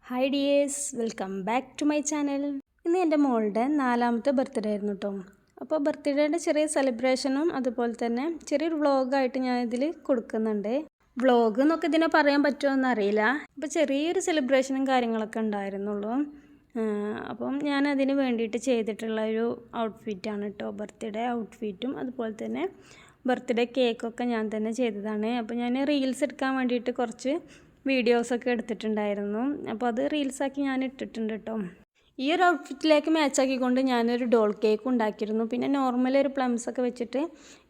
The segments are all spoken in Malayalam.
Hi dears, welcome back to my channel. ഇന്ന് എൻ്റെ മോളുടെ 4ാമത്തെ ബർത്ത്ഡേ ആയിരുന്നു കേട്ടോ. അപ്പോൾ ബർത്ത്ഡേയുടെ ചെറിയ സെലിബ്രേഷനും അതുപോലെ തന്നെ ചെറിയൊരു വ്ളോഗായിട്ട് ഞാൻ ഇതിൽ കൊടുക്കുന്നുണ്ട്. വ്ളോഗ് എന്നൊക്കെ ഇതിനെ പറയാൻ പറ്റുമോ എന്നറിയില്ല. അപ്പോൾ ചെറിയൊരു സെലിബ്രേഷനും കാര്യങ്ങളൊക്കെ ഉണ്ടായിരുന്നുള്ളൂ. അപ്പം ഞാൻ അതിന് വേണ്ടിയിട്ട് ചെയ്തിട്ടുള്ള ഒരു ഔട്ട്ഫിറ്റാണ് കേട്ടോ. ബർത്ത്ഡേ ഔട്ട്ഫിറ്റും അതുപോലെ തന്നെ ബർത്ത്ഡേ കേക്കൊക്കെ ഞാൻ തന്നെ ചെയ്തതാണ്. അപ്പോൾ ഞാൻ റീൽസ് എടുക്കാൻ വേണ്ടിയിട്ട് കുറച്ച് വീഡിയോസൊക്കെ എടുത്തിട്ടുണ്ടായിരുന്നു. അപ്പോൾ അത് റീൽസാക്കി ഞാൻ ഇട്ടിട്ടുണ്ട് കേട്ടോ. ഈ ഒരു ഔട്ട്ഫിറ്റിലേക്ക് മാച്ചാക്കിക്കൊണ്ട് ഞാനൊരു ഡോൾ കേക്ക് ഉണ്ടാക്കിയിരുന്നു. പിന്നെ നോർമൽ ഒരു പ്ലംസൊക്കെ വെച്ചിട്ട്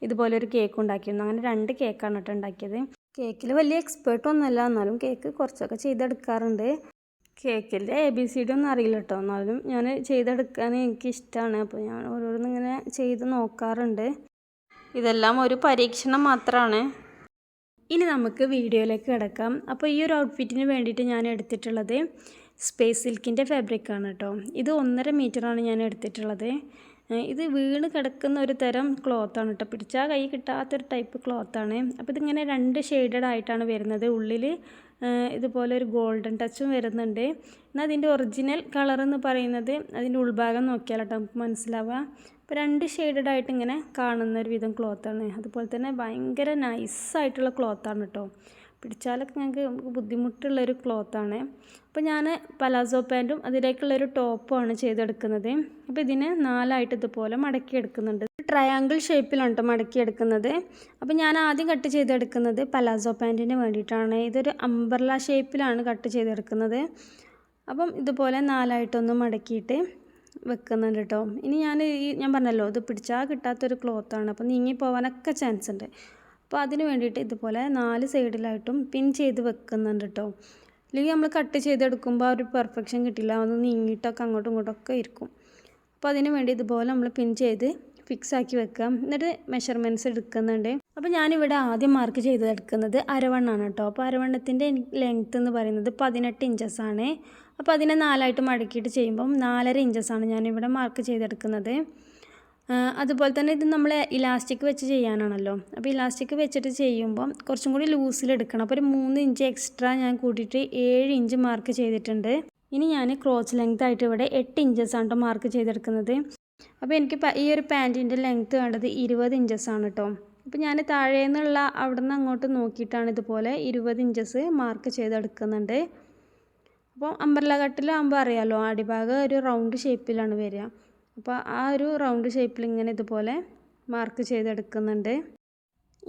ഇതുപോലെ ഒരു കേക്ക് ഉണ്ടാക്കിയിരുന്നു. അങ്ങനെ 2 കേക്കാണ് കേട്ടോ ഉണ്ടാക്കിയത്. കേക്കിൽ വലിയ എക്സ്പേർട്ടൊന്നുമല്ല, എന്നാലും കേക്ക് കുറച്ചൊക്കെ ചെയ്തെടുക്കാറുണ്ട്. കേക്കിൻ്റെ ABCD ഒന്നും അറിയില്ല കേട്ടോ, എന്നാലും ഞാൻ ചെയ്തെടുക്കാൻ എനിക്കിഷ്ടമാണ്. അപ്പോൾ ഞാൻ ഓരോന്നിങ്ങനെ ചെയ്ത് നോക്കാറുണ്ട്. ഇതെല്ലാം ഒരു പരീക്ഷണം മാത്രമാണ്. ഇനി നമുക്ക് വീഡിയോയിലേക്ക് കിടക്കാം. അപ്പോൾ ഈ ഒരു ഔട്ട്ഫിറ്റിന് വേണ്ടിയിട്ട് ഞാൻ എടുത്തിട്ടുള്ളത് സ്പേസ് സിൽക്കിൻ്റെ ഫാബ്രിക്കാണ് കേട്ടോ. ഇത് 1.5 മീറ്ററാണ് ഞാൻ എടുത്തിട്ടുള്ളത്. ഇത് വീണ് കിടക്കുന്ന ഒരു തരം ക്ലോത്താണ് കേട്ടോ. പിടിച്ചാൽ കൈ കിട്ടാത്തൊരു ടൈപ്പ് ക്ലോത്താണ്. അപ്പോൾ ഇതിങ്ങനെ 2 ഷെയ്ഡഡ് ആയിട്ടാണ് വരുന്നത്. ഉള്ളിൽ ഇതുപോലെ ഒരു ഗോൾഡൻ ടച്ചും വരുന്നുണ്ട്. എന്നാൽ അതിൻ്റെ ഒറിജിനൽ കളർ എന്ന് പറയുന്നത് അതിൻ്റെ ഉൾഭാഗം നോക്കിയാൽ കേട്ടോ നമുക്ക് മനസ്സിലാവുക. അപ്പോൾ 2 ഷെയ്ഡഡ് ആയിട്ട് ഇങ്ങനെ കാണുന്ന ഒരു വിധം ക്ലോത്താണ്. അതുപോലെ തന്നെ ഭയങ്കര നൈസായിട്ടുള്ള ക്ലോത്താണ് കേട്ടോ. പിടിച്ചാലൊക്കെ ഞങ്ങൾക്ക് ബുദ്ധിമുട്ടുള്ളൊരു ക്ലോത്താണ്. അപ്പോൾ ഞാൻ പലാസോ പാൻറ്റും അതിലേക്കുള്ളൊരു ടോപ്പുമാണ് ചെയ്തെടുക്കുന്നത്. അപ്പോൾ ഇതിനെ 4ആയിട്ട് ഇതുപോലെ മടക്കിയെടുക്കുന്നുണ്ട്. ട്രയാങ്കിൾ ഷേപ്പിലാണ് കേട്ടോ മടക്കിയെടുക്കുന്നത്. അപ്പോൾ ഞാൻ ആദ്യം കട്ട് ചെയ്തെടുക്കുന്നത് പലാസോ പാൻറ്റിന് വേണ്ടിയിട്ടാണ്. ഇതൊരു അംബ്രല ഷേപ്പിലാണ് കട്ട് ചെയ്തെടുക്കുന്നത്. അപ്പം ഇതുപോലെ 4ആയിട്ടൊന്ന് മടക്കിയിട്ട് വെക്കുന്നുണ്ട് കേട്ടോ. ഇനി ഞാൻ പറഞ്ഞല്ലോ, ഇത് പിടിച്ചാൽ കിട്ടാത്തൊരു ക്ലോത്താണ്. അപ്പോൾ നീങ്ങി പോകാനൊക്കെ ചാൻസ് ഉണ്ട്. അപ്പോൾ അതിന് വേണ്ടിയിട്ട് ഇതുപോലെ 4 സൈഡിലായിട്ടും പിൻ ചെയ്ത് വെക്കുന്നുണ്ട് കേട്ടോ. അല്ലെങ്കിൽ നമ്മൾ കട്ട് ചെയ്തെടുക്കുമ്പോൾ ഒരു പെർഫെക്ഷൻ കിട്ടില്ല, അത് നീങ്ങിയിട്ടൊക്കെ അങ്ങോട്ടും ഇങ്ങോട്ടൊക്കെ ഇരിക്കും. അപ്പോൾ അതിന് വേണ്ടി ഇതുപോലെ നമ്മൾ പിൻ ചെയ്ത് ഫിക്സ് ആക്കി വെക്കാം. എന്നിട്ട് മെഷർമെൻറ്റ്സ് എടുക്കുന്നുണ്ട്. അപ്പോൾ ഞാനിവിടെ ആദ്യം മാർക്ക് ചെയ്തെടുക്കുന്നത് അരവണ്ണാണ് കേട്ടോ. അപ്പോൾ അരവണ്ണത്തിൻ്റെ ലെങ്ത്ത് എന്ന് പറയുന്നത് 18 ഇഞ്ചസാണ്. അപ്പോൾ അതിനെ 4ആയിട്ട് മടക്കിയിട്ട് ചെയ്യുമ്പം 4.5 ഇഞ്ചസാണ് ഞാനിവിടെ മാർക്ക് ചെയ്തെടുക്കുന്നത്. അതുപോലെ തന്നെ ഇത് നമ്മൾ ഇലാസ്റ്റിക് വെച്ച് ചെയ്യാനാണല്ലോ. അപ്പോൾ ഇലാസ്റ്റിക് വെച്ചിട്ട് ചെയ്യുമ്പം കുറച്ചും കൂടി ലൂസിലെടുക്കണം. അപ്പോൾ ഒരു 3 ഇഞ്ച് എക്സ്ട്രാ ഞാൻ കൂട്ടിയിട്ട് 7 ഇഞ്ച് മാർക്ക് ചെയ്തിട്ടുണ്ട്. ഇനി ഞാൻ ക്രോച്ച് ലെങ്ത് ആയിട്ട് ഇവിടെ 8 ഇഞ്ചസാണ് കേട്ടോ മാർക്ക് ചെയ്തെടുക്കുന്നത്. അപ്പോൾ എനിക്ക് ഈ ഒരു പാൻറ്റിൻ്റെ ലെങ്ത്ത് വേണ്ടത് 20 ഇഞ്ചസാണ് കേട്ടോ. അപ്പോൾ ഞാൻ താഴെ നിന്നുള്ള അവിടെ നിന്ന് അങ്ങോട്ട് നോക്കിയിട്ടാണ് ഇതുപോലെ 20 ഇഞ്ചസ് മാർക്ക് ചെയ്തെടുക്കുന്നുണ്ട്. അപ്പോൾ അംബ്രല കട്ടിലാകുമ്പോൾ അറിയാമല്ലോ, അടിഭാഗം ഒരു റൗണ്ട് ഷേപ്പിലാണ് വരിക. അപ്പോൾ ആ ഒരു റൗണ്ട് ഷേപ്പിൽ ഇങ്ങനെ ഇതുപോലെ മാർക്ക് ചെയ്തെടുക്കുന്നുണ്ട്.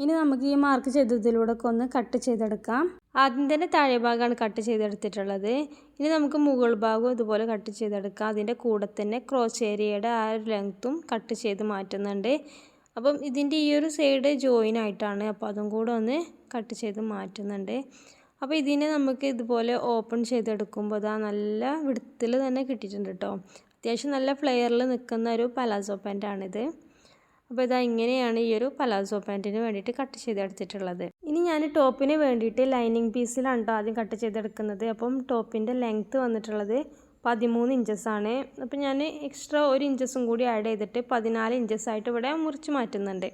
ഇനി നമുക്ക് ഈ മാർക്ക് ചെയ്തതിലൂടെ ഒന്ന് കട്ട് ചെയ്തെടുക്കാം. ആദ്യം തന്നെ താഴെ ഭാഗമാണ് കട്ട് ചെയ്തെടുത്തിട്ടുള്ളത്. ഇനി നമുക്ക് മുകൾ ഭാഗവും ഇതുപോലെ കട്ട് ചെയ്തെടുക്കാം. അതിൻ്റെ കൂടെ തന്നെ ക്രോച്ച് ഏരിയയുടെ ആ ഒരു ലെങ്ത്തും കട്ട് ചെയ്ത് മാറ്റുന്നുണ്ട്. അപ്പം ഇതിൻ്റെ ഈ ഒരു സൈഡ് ജോയിൻ ആയിട്ടാണ്, അപ്പോൾ അതും കൂടെ ഒന്ന് കട്ട് ചെയ്ത് മാറ്റുന്നുണ്ട്. അപ്പോൾ ഇതിനെ നമുക്ക് ഇതുപോലെ ഓപ്പൺ ചെയ്തെടുക്കുമ്പോൾ അതാ നല്ല വിടുത്തിൽ തന്നെ കിട്ടിയിട്ടുണ്ട് കേട്ടോ. അത്യാവശ്യം നല്ല ഫ്ലെയറിൽ നിൽക്കുന്ന ഒരു പലാസോ പാൻറ്റാണിത്. അപ്പോൾ ഇതാ ഇങ്ങനെയാണ് ഈ ഒരു പലാസോ പാൻറ്റിന് വേണ്ടിയിട്ട് കട്ട് ചെയ്തെടുത്തിട്ടുള്ളത്. ഇനി ഞാൻ ടോപ്പിന് വേണ്ടിയിട്ട് ലൈനിങ് പീസിലാണ് കേട്ടോ ആദ്യം കട്ട് ചെയ്തെടുക്കുന്നത്. അപ്പം ടോപ്പിൻ്റെ ലെങ്ത്ത് വന്നിട്ടുള്ളത് 13 ഇഞ്ചസാണ്. അപ്പോൾ ഞാൻ എക്സ്ട്രാ 1 ഇഞ്ചസും കൂടി ആഡ് ചെയ്തിട്ട് 14 ഇഞ്ചസായിട്ട് ഇവിടെ മുറിച്ച് മാറ്റുന്നുണ്ട്.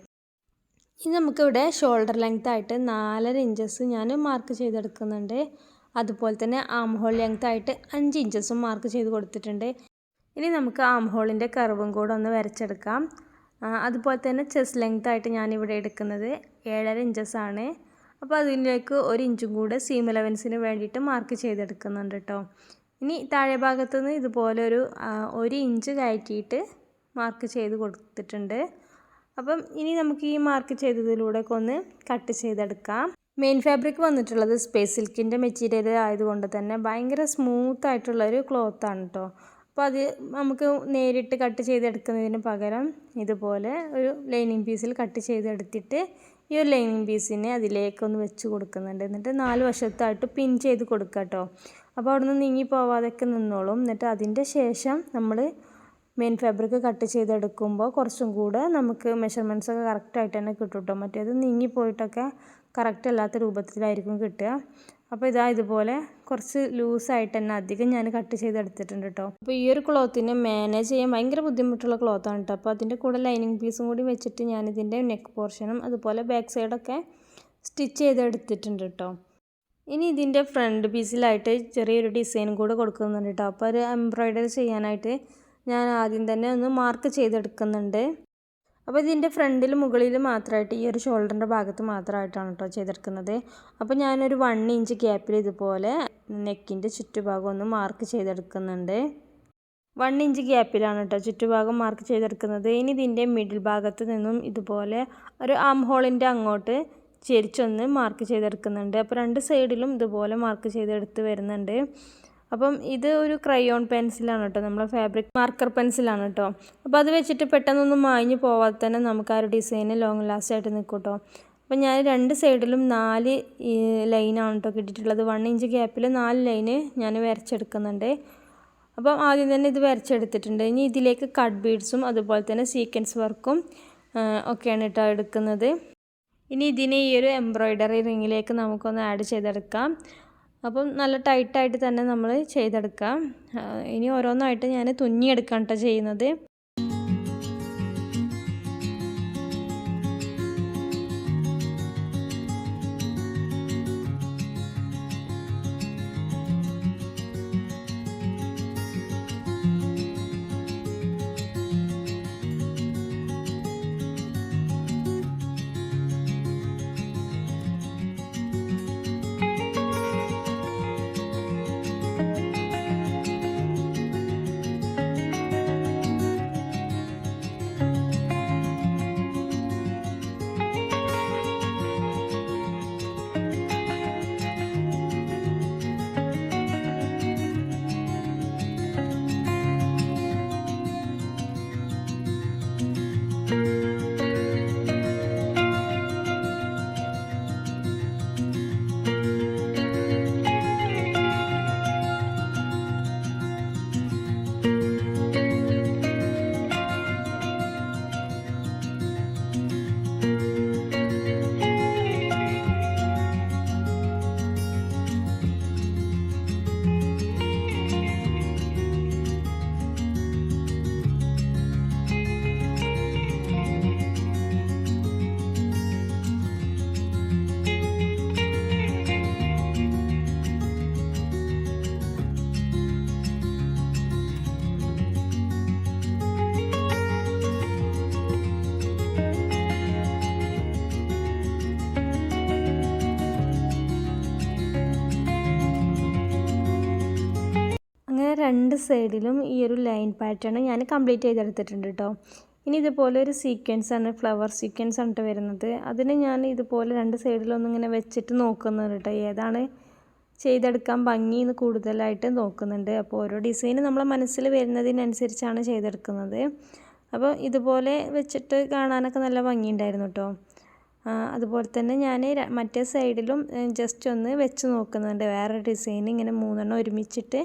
ഇനി നമുക്കിവിടെ ഷോൾഡർ ലെങ്ത് ആയിട്ട് 4.5 ഇഞ്ചസ് ഞാൻ മാർക്ക് ചെയ്തെടുക്കുന്നുണ്ട്. അതുപോലെ തന്നെ ആം ഹോൾ ലെങ്ത് ആയിട്ട് 5 ഇഞ്ചസും മാർക്ക് ചെയ്ത് കൊടുത്തിട്ടുണ്ട്. ഇനി നമുക്ക് ആം ഹോളിൻ്റെ കർവും കൂടെ ഒന്ന് വരച്ചെടുക്കാം. അതുപോലെ തന്നെ ചെസ്റ്റ് ലെങ്ത് ആയിട്ട് ഞാനിവിടെ എടുക്കുന്നത് 7.5 ഇഞ്ചസാണ്. അപ്പോൾ അതിലേക്ക് 1 ഇഞ്ചും കൂടെ സീം അലവൻസിന് വേണ്ടിയിട്ട് മാർക്ക് ചെയ്തെടുക്കുന്നുണ്ട് കേട്ടോ. ഇനി താഴെ ഭാഗത്തു നിന്ന് ഇതുപോലെ ഒരു 1 ഇഞ്ച് കയറ്റിയിട്ട് മാർക്ക് ചെയ്ത് കൊടുത്തിട്ടുണ്ട്. അപ്പം ഇനി നമുക്ക് ഈ മാർക്ക് ചെയ്തതിലൂടെ ഒന്ന് കട്ട് ചെയ്തെടുക്കാം. മെയിൻ ഫാബ്രിക് വന്നിട്ടുള്ളത് സ്പേസ് സിൽക്കിൻ്റെ മെറ്റീരിയൽ ആയതുകൊണ്ട് തന്നെ ഭയങ്കര സ്മൂത്ത് ആയിട്ടുള്ളൊരു ക്ലോത്താണ് കേട്ടോ. അപ്പോൾ അത് നമുക്ക് നേരിട്ട് കട്ട് ചെയ്തെടുക്കുന്നതിന് പകരം ഇതുപോലെ ഒരു ലൈനിങ് പീസിൽ കട്ട് ചെയ്തെടുത്തിട്ട് ഈ ഒരു ലൈനിങ് പീസിനെ അതിലേക്കൊന്ന് വെച്ച് കൊടുക്കുന്നുണ്ട്. എന്നിട്ട് 4 വശത്തായിട്ട് പിൻ ചെയ്ത് കൊടുക്കുക കേട്ടോ. അപ്പോൾ അവിടെ നിന്ന് നീങ്ങി പോവാതൊക്കെ നിന്നോളും. എന്നിട്ട് അതിൻ്റെ ശേഷം നമ്മൾ മെയിൻ ഫാബ്രിക് കട്ട് ചെയ്തെടുക്കുമ്പോൾ കുറച്ചും കൂടെ നമുക്ക് മെഷർമെൻറ്റ്സൊക്കെ കറക്റ്റായിട്ട് തന്നെ കിട്ടും കേട്ടോ. മറ്റേത് നീങ്ങിപ്പോയിട്ടൊക്കെ കറക്റ്റ് അല്ലാത്ത രൂപത്തിലായിരിക്കും കിട്ടുക. അപ്പോൾ ഇതുപോലെ കുറച്ച് ലൂസായിട്ട് തന്നെ അധികം ഞാൻ കട്ട് ചെയ്തെടുത്തിട്ടുണ്ട് കേട്ടോ. അപ്പോൾ ഈ ഒരു ക്ലോത്തിനെ മാനേജ് ചെയ്യാൻ ഭയങ്കര ബുദ്ധിമുട്ടുള്ള ക്ലോത്താണ് കേട്ടോ. അപ്പോൾ അതിൻ്റെ കൂടെ ലൈനിങ് പീസും കൂടി വെച്ചിട്ട് ഞാനിതിൻ്റെ നെക്ക് പോർഷനും അതുപോലെ ബാക്ക് സൈഡൊക്കെ സ്റ്റിച്ച് ചെയ്തെടുത്തിട്ടുണ്ട് കേട്ടോ. ഇനി ഇതിൻ്റെ ഫ്രണ്ട് പീസിലായിട്ട് ചെറിയൊരു ഡിസൈനും കൂടെ കൊടുക്കുന്നുണ്ട് കേട്ടോ. അപ്പോൾ ഒരു എംബ്രോയ്ഡറി ചെയ്യാനായിട്ട് ഞാൻ ആദ്യം തന്നെ ഒന്ന് മാർക്ക് ചെയ്തെടുക്കുന്നുണ്ട്. അപ്പോൾ ഇതിൻ്റെ ഫ്രണ്ടിൽ മുകളിൽ മാത്രമായിട്ട് ഈ ഒരു ഷോൾഡറിൻ്റെ ഭാഗത്ത് മാത്രമായിട്ടാണ് കേട്ടോ ചെയ്തെടുക്കുന്നത്. അപ്പോൾ ഞാനൊരു 1 ഇഞ്ച് ഗ്യാപ്പിൽ ഇതുപോലെ നെക്കിൻ്റെ ചുറ്റുഭാഗം ഒന്ന് മാർക്ക് ചെയ്തെടുക്കുന്നുണ്ട്. 1 ഇഞ്ച് ഗ്യാപ്പിലാണ് കേട്ടോ ചുറ്റുഭാഗം മാർക്ക് ചെയ്തെടുക്കുന്നത്. ഇനി ഇതിൻ്റെ മിഡിൽ ഭാഗത്ത് നിന്നും ഇതുപോലെ ഒരു ആം ഹോളിൻ്റെ അങ്ങോട്ട് ചെരിച്ചൊന്ന് മാർക്ക് ചെയ്തെടുക്കുന്നുണ്ട്. അപ്പോൾ 2 സൈഡിലും ഇതുപോലെ മാർക്ക് ചെയ്തെടുത്ത് വരുന്നുണ്ട്. അപ്പം ഇത് ഒരു ക്രയോൺ പെൻസിലാണ് കേട്ടോ, നമ്മളെ ഫാബ്രിക് മാർക്കർ പെൻസിലാണ് കേട്ടോ. അപ്പോൾ അത് വെച്ചിട്ട് പെട്ടെന്നൊന്നും മാഞ്ഞു പോവാതെ തന്നെ നമുക്ക് ആ ഒരു ഡിസൈന് ലോങ് ലാസ്റ്റ് ആയിട്ട് നിൽക്കും കേട്ടോ. അപ്പം ഞാൻ 2 സൈഡിലും 4 ലൈനാണ് കേട്ടോ കിട്ടിയിട്ടുള്ളത്. 1 ഇഞ്ച് ഗ്യാപ്പിൽ 4 ലൈന് ഞാൻ വരച്ചെടുക്കുന്നുണ്ട്. അപ്പം ആദ്യം തന്നെ ഇത് വരച്ചെടുത്തിട്ടുണ്ട്. ഇനി ഇതിലേക്ക് കട്ട് ബീഡ്സും അതുപോലെ തന്നെ സീക്വൻസ് വർക്കും ഒക്കെയാണ് കേട്ടോ എടുക്കുന്നത്. ഇനി ഇതിനെ ഈ ഒരു എംബ്രോയ്ഡറി റിങ്ങിലേക്ക് നമുക്കൊന്ന് ആഡ് ചെയ്തെടുക്കാം. അപ്പം നല്ല ടൈറ്റായിട്ട് തന്നെ നമ്മൾ ചെയ്തെടുക്കാം. ഇനി ഓരോന്നായിട്ട് ഞാൻ തുന്നിയെടുക്കാം കേട്ടോ ചെയ്യുന്നത്. അങ്ങനെ 2 സൈഡിലും ഈ ഒരു ലൈൻ പാറ്റേൺ ഞാൻ കംപ്ലീറ്റ് ചെയ്തെടുത്തിട്ടുണ്ട് കേട്ടോ. ഇനി ഇതുപോലെ ഒരു സീക്വൻസാണ്, ഫ്ലവർ സീക്വൻസ് ആണ് വരുന്നത്. അതിന് ഞാൻ ഇതുപോലെ 2 സൈഡിലൊന്നും ഇങ്ങനെ വെച്ചിട്ട് നോക്കുന്നുണ്ട് കേട്ടോ, ഏതാണ് ചെയ്തെടുക്കാൻ ഭംഗിന്ന് കൂടുതലായിട്ട് നോക്കുന്നുണ്ട്. അപ്പോൾ ഓരോ ഡിസൈന് നമ്മളെ മനസ്സിൽ വരുന്നതിനനുസരിച്ചാണ് ചെയ്തെടുക്കുന്നത്. അപ്പോൾ ഇതുപോലെ വെച്ചിട്ട് കാണാനൊക്കെ നല്ല ഭംഗിയുണ്ടായിരുന്നു കേട്ടോ. അതുപോലെ തന്നെ ഞാൻ മറ്റേ സൈഡിലും ജസ്റ്റ് ഒന്ന് വെച്ച് നോക്കുന്നുണ്ട്. വേറെ ഡിസൈൻ ഇങ്ങനെ 3 എണ്ണം ഒരുമിച്ചിട്ട്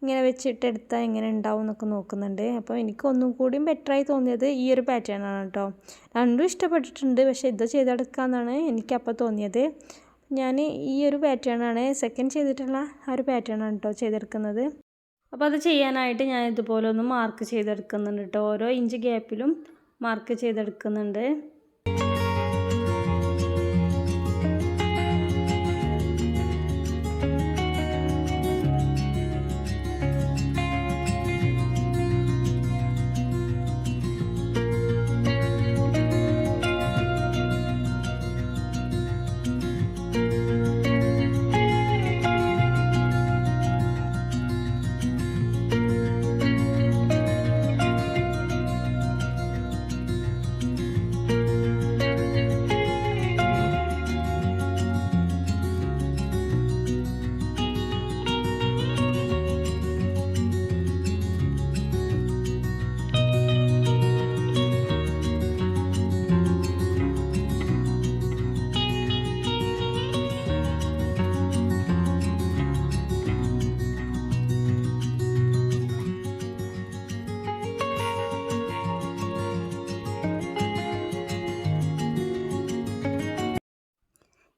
ഇങ്ങനെ വെച്ചിട്ടെടുത്താൽ എങ്ങനെ ഉണ്ടാവും എന്നൊക്കെ നോക്കുന്നുണ്ട്. അപ്പോൾ എനിക്ക് ഒന്നും കൂടിയും ബെറ്ററായി തോന്നിയത് ഈ ഒരു പാറ്റേൺ ആണ് കേട്ടോ. രണ്ടും ഇഷ്ടപ്പെട്ടിട്ടുണ്ട്, പക്ഷേ ഇത് ചെയ്തെടുക്കാമെന്നാണ് എനിക്കപ്പോൾ തോന്നിയത്. ഞാൻ ഈ ഒരു പാറ്റേൺ ആണ് സെക്കൻഡ് ചെയ്തിട്ടുള്ള ആ ഒരു പാറ്റേൺ ആണ് കേട്ടോ ചെയ്തെടുക്കുന്നത്. അപ്പോൾ അത് ചെയ്യാനായിട്ട് ഞാൻ ഇതുപോലെ ഒന്ന് മാർക്ക് ചെയ്തെടുക്കുന്നുണ്ട് കേട്ടോ. ഓരോ ഇഞ്ച് ഗ്യാപ്പിലും മാർക്ക് ചെയ്തെടുക്കുന്നുണ്ട്.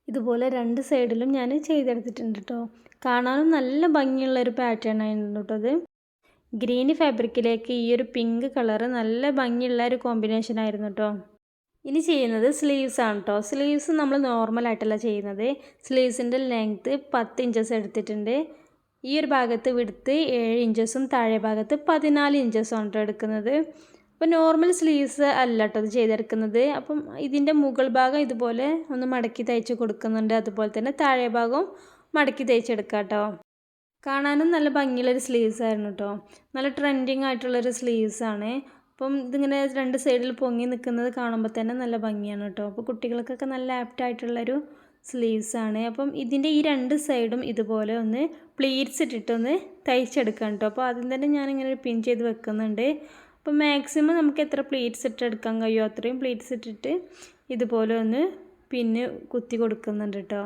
ഇതുപോലെ 2 സൈഡിലും ഞാൻ ചെയ്തെടുത്തിട്ടുണ്ട് കേട്ടോ. കാണാനും നല്ല ഭംഗിയുള്ളൊരു പാറ്റേൺ ആയിരുന്നു കേട്ടോ അത്. ഗ്രീൻ ഫാബ്രിക്കിലേക്ക് ഈ ഒരു പിങ്ക് കളറ് നല്ല ഭംഗിയുള്ള ഒരു കോമ്പിനേഷൻ ആയിരുന്നു കേട്ടോ. ഇനി ചെയ്യുന്നത് സ്ലീവ്സ് ആണ് കേട്ടോ. സ്ലീവ്സ് നമ്മൾ നോർമലായിട്ടല്ല ചെയ്യുന്നത്. സ്ലീവ്സിൻ്റെ ലെങ്ത്ത് 10 ഇഞ്ചസ് എടുത്തിട്ടുണ്ട്. ഈ ഒരു ഭാഗത്ത് വിഡ്ത്ത് 7 ഇഞ്ചസും താഴെ ഭാഗത്ത് 14 ഇഞ്ചസും ആണ് കേട്ടോ എടുക്കുന്നത്. അപ്പോൾ നോർമൽ സ്ലീവ്സ് അല്ല കേട്ടോ ഇത് ചെയ്തെടുക്കുന്നത്. അപ്പം ഇതിൻ്റെ മുകൾ ഭാഗം ഇതുപോലെ ഒന്ന് മടക്കി തയ്ച്ച് കൊടുക്കുന്നുണ്ട്. അതുപോലെ തന്നെ താഴെ ഭാഗവും മടക്കി തയ്ച്ചെടുക്കാം കേട്ടോ. കാണാനും നല്ല ഭംഗിയുള്ളൊരു സ്ലീവ്സ് ആയിരുന്നു കേട്ടോ. നല്ല ട്രെൻഡിങ് ആയിട്ടുള്ളൊരു സ്ലീവ്സാണ്. അപ്പം ഇതിങ്ങനെ രണ്ട് സൈഡിൽ പൊങ്ങി നിൽക്കുന്നത് കാണുമ്പോൾ തന്നെ നല്ല ഭംഗിയാണ് കേട്ടോ. അപ്പോൾ കുട്ടികൾക്കൊക്കെ നല്ല ആപ്റ്റായിട്ടുള്ളൊരു സ്ലീവ്സാണ്. അപ്പം ഇതിൻ്റെ ഈ രണ്ട് സൈഡും ഇതുപോലെ ഒന്ന് പ്ലീറ്റ്സ് ഇട്ടിട്ടൊന്ന് തയ്ച്ചെടുക്കാം കേട്ടോ. അപ്പോൾ ആദ്യം തന്നെ ഞാനിങ്ങനെ ഒരു പിൻ ചെയ്ത് വെക്കുന്നുണ്ട്. അപ്പോൾ മാക്സിമം നമുക്ക് എത്ര പ്ലീറ്റ്സ് ഇട്ടെടുക്കാൻ കഴിയുമോ അത്രയും പ്ലീറ്റ്സ് ഇട്ടിട്ട് ഇതുപോലെ ഒന്ന് പിന്ന് കുത്തി കൊടുക്കുന്നുണ്ട് കേട്ടോ.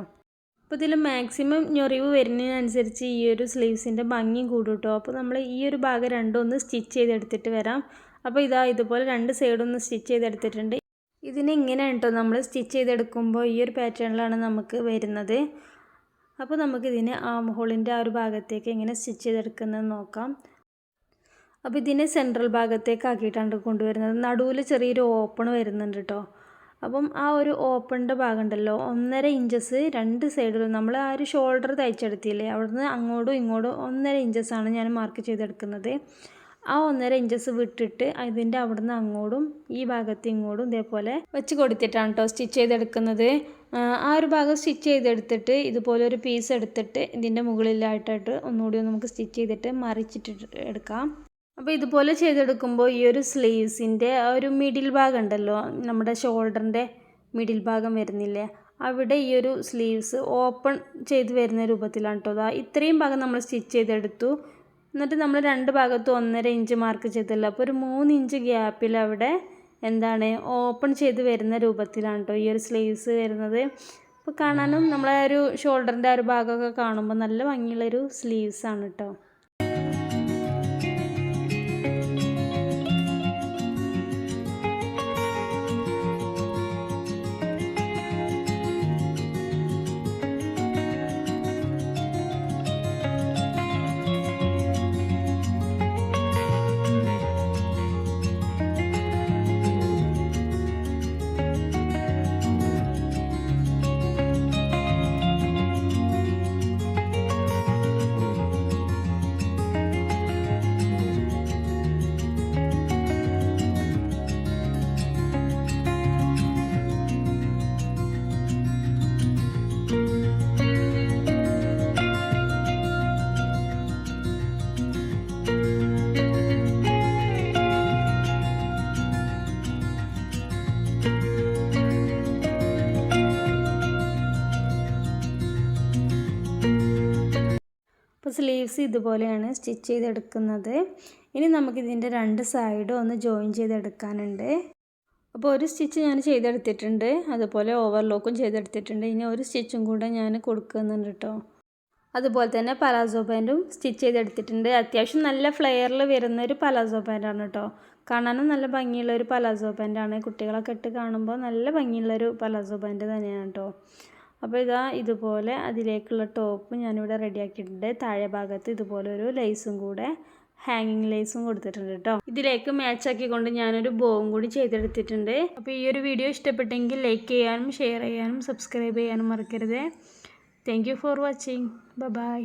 അപ്പോൾ ഇതിൽ മാക്സിമം ഞൊറിവ് വരുന്നതിനനുസരിച്ച് ഈ ഒരു സ്ലീവ്സിൻ്റെ ഭംഗിയും കൂടും കേട്ടോ. അപ്പോൾ നമ്മൾ ഈ ഒരു ഭാഗം രണ്ടും ഒന്ന് സ്റ്റിച്ച് ചെയ്തെടുത്തിട്ട് വരാം. അപ്പോൾ ഇതാ ഇതുപോലെ രണ്ട് സൈഡൊന്ന് സ്റ്റിച്ച് ചെയ്തെടുത്തിട്ടുണ്ട്. ഇതിന് ഇങ്ങനെയാണ് കേട്ടോ നമ്മൾ സ്റ്റിച്ച് ചെയ്തെടുക്കുമ്പോൾ ഈ ഒരു പാറ്റേണിലാണ് നമുക്ക് വരുന്നത്. അപ്പോൾ നമുക്കിതിന് ആം ഹോളിൻ്റെ ആ ഒരു ഭാഗത്തേക്ക് എങ്ങനെ സ്റ്റിച്ച് ചെയ്തെടുക്കുന്നത് നോക്കാം. അപ്പോൾ ഇതിനെ സെൻട്രൽ ഭാഗത്തേക്ക് ആക്കിയിട്ടാണ് കൊണ്ടുവരുന്നത്. നടുവിൽ ചെറിയൊരു ഓപ്പൺ വരുന്നുണ്ട് കേട്ടോ. അപ്പം ആ ഒരു ഓപ്പണിൻ്റെ ഭാഗം ഉണ്ടല്ലോ 1.5 ഇഞ്ചസ് രണ്ട് സൈഡിലും നമ്മൾ ആ ഒരു ഷോൾഡർ തയ്ച്ചെടുത്തില്ലേ അവിടുന്ന് അങ്ങോട്ടും ഇങ്ങോട്ടും 1.5 ഇഞ്ചസാണ് ഞാൻ മാർക്ക് ചെയ്തെടുക്കുന്നത്. ആ 1.5 ഇഞ്ചസ് വിട്ടിട്ട് അതിൻ്റെ അവിടുന്ന് അങ്ങോട്ടും ഈ ഭാഗത്ത് ഇങ്ങോട്ടും ഇതേപോലെ വെച്ച് കൊടുത്തിട്ടാണ് കേട്ടോ സ്റ്റിച്ച് ചെയ്തെടുക്കുന്നത്. ആ ഒരു ഭാഗം സ്റ്റിച്ച് ചെയ്തെടുത്തിട്ട് ഇതുപോലെ ഒരു പീസ് എടുത്തിട്ട് ഇതിൻ്റെ മുകളിലായിട്ടായിട്ട് ഒന്നുകൂടി നമുക്ക് സ്റ്റിച്ച് ചെയ്തിട്ട് മറിച്ചിട്ട് എടുക്കാം. അപ്പോൾ ഇതുപോലെ ചെയ്തെടുക്കുമ്പോൾ ഈ ഒരു സ്ലീവ്സിൻ്റെ ആ ഒരു മിഡിൽ ഭാഗം ഉണ്ടല്ലോ നമ്മുടെ ഷോൾഡറിൻ്റെ മിഡിൽ ഭാഗം വരുന്നില്ലേ അവിടെ ഈ ഒരു സ്ലീവ്സ് ഓപ്പൺ ചെയ്ത് വരുന്ന രൂപത്തിലാണ് കേട്ടോ. ഇത്രയും ഭാഗം നമ്മൾ സ്റ്റിച്ച് ചെയ്തെടുത്തു. എന്നിട്ട് നമ്മൾ രണ്ട് ഭാഗത്തും 1.5 ഇഞ്ച് മാർക്ക് ചെയ്തല്ലോ. അപ്പോൾ ഒരു 3 ഇഞ്ച് ഗ്യാപ്പിൽ അവിടെ എന്താണ് ഓപ്പൺ ചെയ്ത് വരുന്ന രൂപത്തിലാണ് കേട്ടോ ഈ ഒരു സ്ലീവ്സ് വരുന്നത്. അപ്പോൾ കാണാനും നമ്മളെ ഒരു ഷോൾഡറിൻ്റെ ആ ഒരു ഭാഗമൊക്കെ കാണുമ്പോൾ നല്ല ഭംഗിയുള്ളൊരു സ്ലീവ്സാണ് കേട്ടോ. അപ്പോൾ സ്ലീവ്സ് ഇതുപോലെയാണ് സ്റ്റിച്ച് ചെയ്തെടുക്കുന്നത്. ഇനി നമുക്കിതിൻ്റെ രണ്ട് സൈഡും ഒന്ന് ജോയിൻ ചെയ്തെടുക്കാനുണ്ട്. അപ്പോൾ ഒരു സ്റ്റിച്ച് ഞാൻ ചെയ്തെടുത്തിട്ടുണ്ട്, അതുപോലെ ഓവർലോക്കും ചെയ്തെടുത്തിട്ടുണ്ട്. ഇനി ഒരു സ്റ്റിച്ചും കൂടെ ഞാൻ കൊടുക്കുന്നുണ്ട് കേട്ടോ. അതുപോലെ തന്നെ പലാസോ പാൻറ്റും സ്റ്റിച്ച് ചെയ്തെടുത്തിട്ടുണ്ട്. അത്യാവശ്യം നല്ല ഫ്ലെയറിൽ വരുന്നൊരു പലാസോ പാൻറ്റാണ് കേട്ടോ. കാണാനും നല്ല ഭംഗിയുള്ളൊരു പലാസോ പാൻറ്റാണ്. കുട്ടികളൊക്കെ ഇട്ട് കാണുമ്പോൾ നല്ല ഭംഗിയുള്ളൊരു പലാസോ പാൻറ്റ് തന്നെയാണ് കേട്ടോ. അപ്പോൾ ഇതാ ഇതുപോലെ അതിലേക്കുള്ള ടോപ്പ് ഞാനിവിടെ റെഡിയാക്കിയിട്ടുണ്ട്. താഴെ ഭാഗത്ത് ഇതുപോലെ ഒരു ലേസും കൂടെ ഹാങ്ങിങ് ലേസും കൊടുത്തിട്ടുണ്ട് കേട്ടോ. ഇതിലേക്ക് മാച്ചാക്കിക്കൊണ്ട് ഞാനൊരു ബോവും കൂടി ചെയ്തെടുത്തിട്ടുണ്ട്. അപ്പോൾ ഈ ഒരു വീഡിയോ ഇഷ്ടപ്പെട്ടെങ്കിൽ ലൈക്ക് ചെയ്യാനും ഷെയർ ചെയ്യാനും സബ്സ്ക്രൈബ് ചെയ്യാനും മറക്കരുത്. Thank you for watching. By.